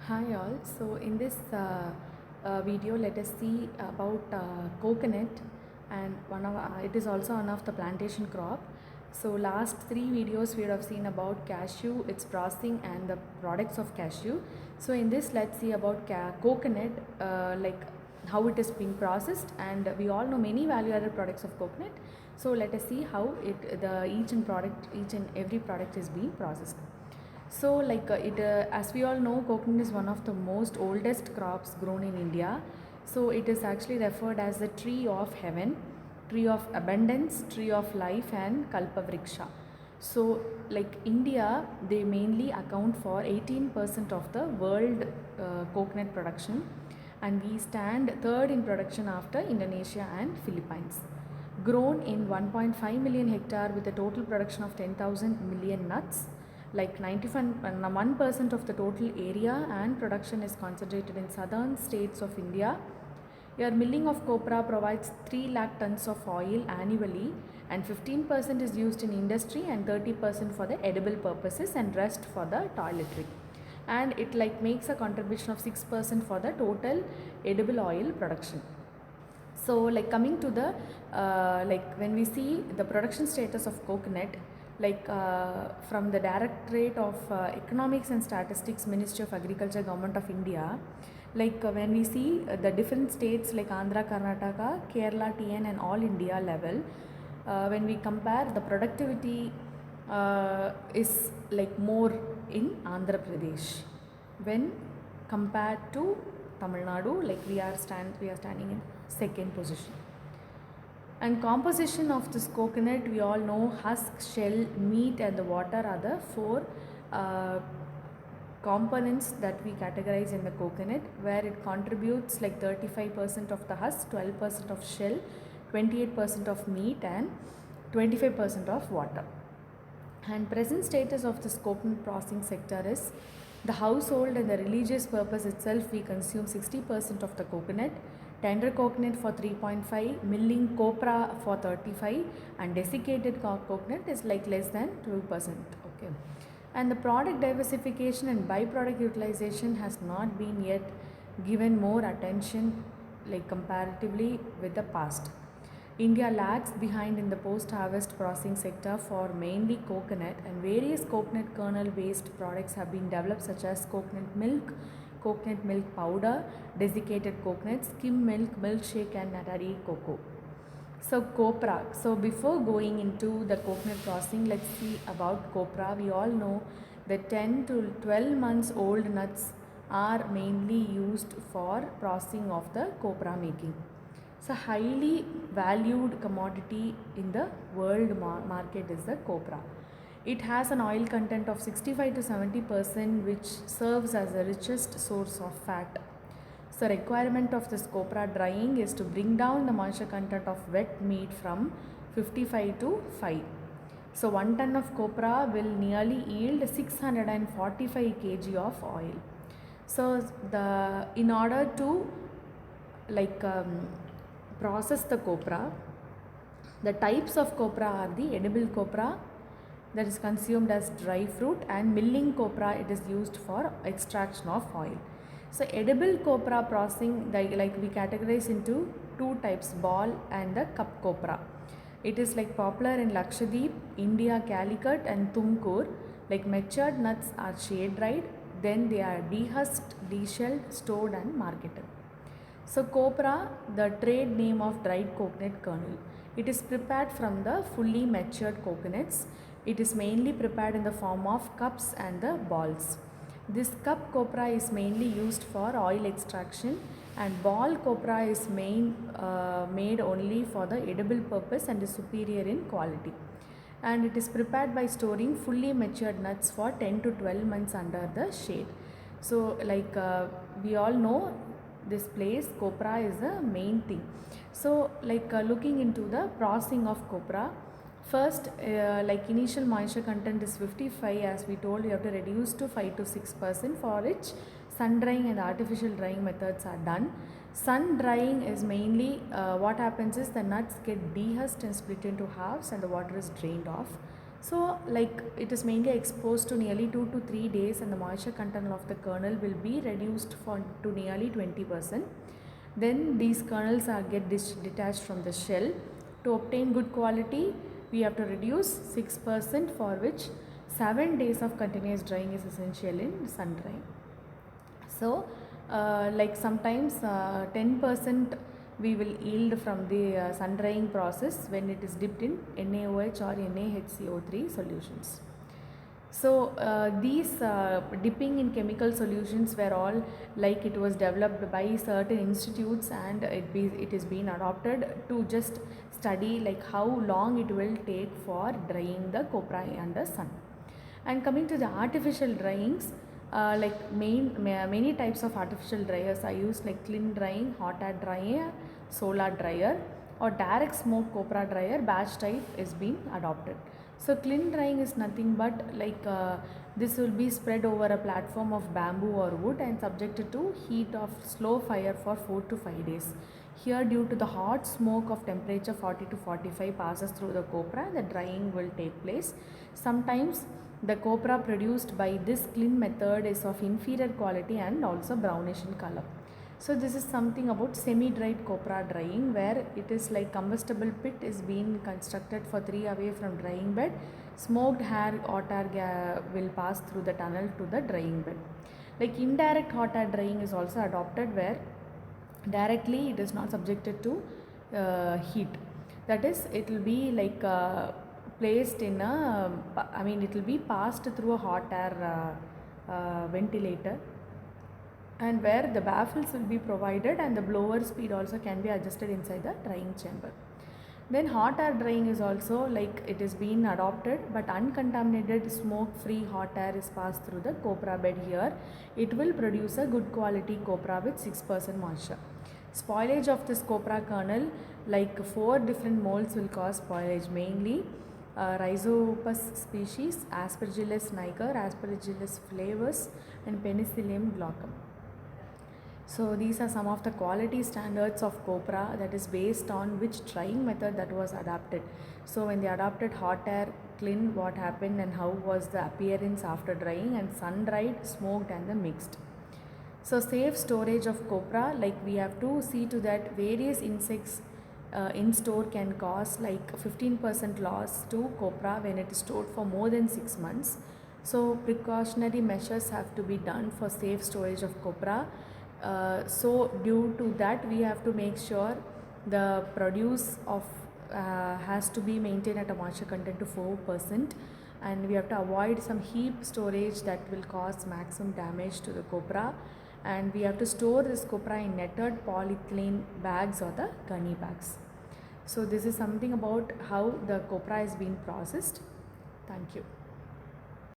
Hi all. So in this video, let us see about coconut, and it is also one of the plantation crop. So last three videos we have seen about cashew, its processing and the products of cashew. So in this, let's see about coconut, like how it is being processed, and we all know many value-added products of coconut. So let us see how each and every product is being processed. So, as we all know, coconut is one of the most oldest crops grown in India. So, it is actually referred as the tree of heaven, tree of abundance, tree of life, and kalpavriksha. So, like India, they mainly account for 18% of the world coconut production, and we stand third in production after Indonesia and Philippines. Grown in 1.5 million hectare with a total production of 10,000 million nuts, like 91% of the total area and production is concentrated in southern states of India. Your milling of copra provides 3 lakh tons of oil annually, and 15% is used in industry and 30% for the edible purposes and rest for the toiletry. And it makes a contribution of 6% for the total edible oil production. So coming to the when we see the production status of coconut, from the Directorate of Economics and Statistics, Ministry of Agriculture, Government of India, when we see the different states like Andhra, Karnataka, Kerala, TN and all India level, when we compare, the productivity is more in Andhra Pradesh when compared to Tamil Nadu. We are standing in second position. And composition of this coconut, we all know husk, shell, meat and the water are the four components that we categorize in the coconut, where it contributes 35% of the husk, 12% of shell, 28% of meat and 25% of water. And present status of this coconut processing sector is the household and the religious purpose itself, we consume 60% of the coconut, tender coconut for 3.5, milling copra for 35, and desiccated coconut is less than 2%. Okay. And the product diversification and byproduct utilization has not been yet given more attention comparatively with the past. India lags behind in the post-harvest processing sector for mainly coconut, and various coconut kernel based products have been developed such as coconut milk powder, desiccated coconut, skim milk, milkshake and natari cocoa. So copra. So before going into the coconut processing, let's see about copra. We all know that 10 to 12 months old nuts are mainly used for processing of the copra making. So highly valued commodity in the world market is the copra. It has an oil content of 65 to 70%, which serves as the richest source of fat. So requirement of this copra drying is to bring down the moisture content of wet meat from 55 to 5. So 1 ton of copra will nearly yield 645 kg of oil. So in order to process the copra, the types of copra are the edible copra that is consumed as dry fruit, and milling copra, it is used for extraction of oil. So edible copra processing, we categorize into two types, ball and the cup copra. It is popular in Lakshadweep, India, Calicut and Tumkur. Matured nuts are shade dried, then they are dehusked, deshelled, stored and marketed. So copra, the trade name of dried coconut kernel. It is prepared from the fully matured coconuts. It is mainly prepared in the form of cups and the balls. This cup copra is mainly used for oil extraction, and ball copra is made only for the edible purpose and is superior in quality. And it is prepared by storing fully matured nuts for 10 to 12 months under the shade. So we all know, this place copra is the main thing. So looking into the processing of copra, first initial moisture content is 55, as we told, you have to reduce to 5 to 6%, for which sun drying and artificial drying methods are done. Sun drying is mainly what happens is the nuts get dehusked and split into halves and the water is drained off. So like it is mainly exposed to nearly 2 to 3 days, and the moisture content of the kernel will be reduced to nearly 20%. Then these kernels are detached from the shell. To obtain good quality, we have to reduce 6%, for which 7 days of continuous drying is essential in sun drying. So like sometimes 10% we will yield from the sun drying process when it is dipped in NaOH or NaHCO3 solutions. So these dipping in chemical solutions were all like it was developed by certain institutes, and it is being adopted to just study like how long it will take for drying the copra under sun. And coming to the artificial dryings, like many types of artificial dryers are used, like kiln drying, hot air dryer, solar dryer, or direct smoke copra dryer batch type is being adopted. So kiln drying is nothing but like this will be spread over a platform of bamboo or wood and subjected to heat of slow fire for 4 to 5 days. Here, due to the hot smoke of temperature 40 to 45 passes through the copra, the drying will take place. Sometimes the copra produced by this kiln method is of inferior quality and also brownish in color. So this is something about semi-dried copra drying, where it is like combustible pit is being constructed for 3 away from drying bed. Smoked hot air will pass through the tunnel to the drying bed. Like indirect hot air drying is also adopted, where directly it is not subjected to heat. That is, it will be like placed in a, it will be passed through a hot air ventilator, and where the baffles will be provided and the blower speed also can be adjusted inside the drying chamber. Then hot air drying is also like it is being adopted, but uncontaminated smoke free hot air is passed through the copra bed. Here it will produce a good quality copra with 6% moisture. Spoilage of this copra kernel, like 4 different molds will cause spoilage, mainly Rhizopus species, Aspergillus niger, Aspergillus flavus, and Penicillium glaucum. So these are some of the quality standards of copra, that is based on which drying method that was adapted. So when they adopted hot air kiln, what happened and how was the appearance after drying, and sun dried, smoked, and the mixed. So safe storage of copra, like we have to see to that various insects in store can cause like 15% loss to copra when it is stored for more than 6 months. So precautionary measures have to be done for safe storage of copra. So due to that, we have to make sure the produce of has to be maintained at a moisture content to 4%, and we have to avoid some heap storage that will cause maximum damage to the copra, and we have to store this copra in netted polyethylene bags or the gunny bags. So this is something about how the copra is being processed. Thank you.